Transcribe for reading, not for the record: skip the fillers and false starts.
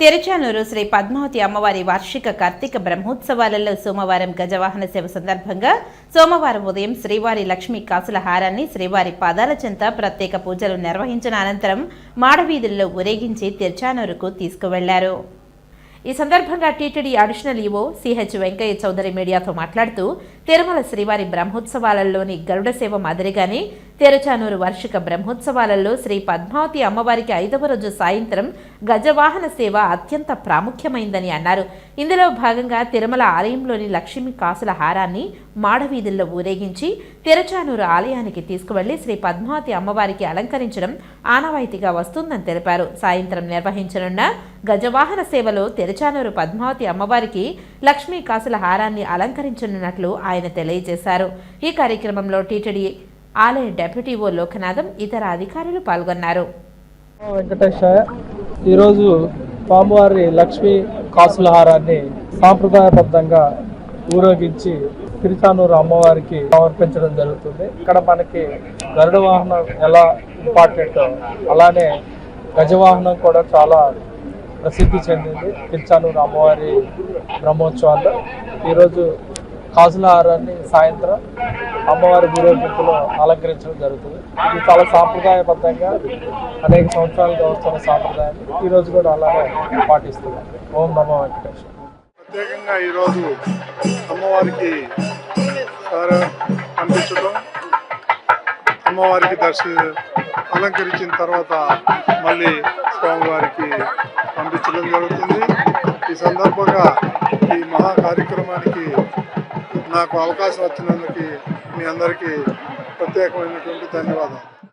తిరుచానూరు శ్రీ పద్మావతి అమ్మవారి వార్షిక కార్తీక బ్రహ్మోత్సవాలలో సోమవారం గజవాహన సేవ సందర్భంగా సోమవారం ఉదయం శ్రీవారి లక్ష్మీ కాసుల హారాన్ని శ్రీవారి పాదాల చెంత ప్రత్యేక పూజలు నిర్వహించిన అనంతరం మాడవీధుల్లో ఊరేగించి తిరుచానూరుకు తీసుకువెళ్లారు. ఈ సందర్భంగా TTD additional EO CH Venkaiah Chowdary మీడియాతో మాట్లాడుతూ తిరుమల శ్రీవారి బ్రహ్మోత్సవాలలోని గరుడ సేవ మాదిరిగానే తిరుచానూరు వార్షిక బ్రహ్మోత్సవాలలో శ్రీ పద్మావతి అమ్మవారికి 5వ రోజు సాయంత్రం గజవాహన సేవ అత్యంత ప్రాముఖ్యమైందని అన్నారు. ఇందులో భాగంగా తిరుమల ఆలయంలోని లక్ష్మీ కాసుల హారాన్ని మాడవీధుల్లో ఊరేగించి తిరుచానూరు ఆలయానికి తీసుకువెళ్లి శ్రీ పద్మావతి అమ్మవారికి అలంకరించడం ఆనవాయితీగా వస్తుందని తెలిపారు. సాయంత్రం నిర్వహించనున్న గజవాహన సేవలో తిరుచానూరు పద్మావతి అమ్మవారికి లక్ష్మీ కాసుల హారాన్ని అలంకరించనున్నట్లు ఆయన తెలియజేశారు. ఈ కార్యక్రమంలో టీటీడీ ఆలయ డెప్యూటీ ఓ లోకనాథం ఇతర అధికారులు పాల్గొన్నారు. వెంకటేశ్వర ఈరోజు స్వామివారి లక్ష్మీ కాసుల హారాన్ని సాంప్రదాయబద్ధంగా ఊరేగించి తిరుచానూరు అమ్మవారికి సమర్పించడం జరుగుతుంది. ఇక్కడ మనకి గరుడ వాహనం ఎలా ఇంపార్టెంట్ అలానే గజవాహనం కూడా చాలా ప్రసిద్ధి చెందింది. తిరుచానూరు అమ్మవారి బ్రహ్మోత్సవాల్లో ఈరోజు కాసుల హారాన్ని సాయంత్రం అమ్మవారి ఊరేగింపులో అలంకరించడం జరుగుతుంది. ఇది చాలా సాంప్రదాయబద్ధంగా అనేక సంవత్సరాలుగా వస్తున్న సాంప్రదాయాన్ని ఈరోజు కూడా అలాగే పాటిస్తున్నాం. ఓం నమో వెంకటేశ్వర. ప్రత్యేకంగా ఈరోజు అమ్మవారికి కనిపించడం, అమ్మవారికి అలంకరించిన తర్వాత మళ్ళీ స్వామివారికి పంపించడం జరుగుతుంది. ఈ సందర్భంగా ఈ మహా కార్యక్రమానికి నాకు అవకాశం వచ్చినందుకు మీ అందరికీ ప్రత్యేకమైనటువంటి ధన్యవాదాలు.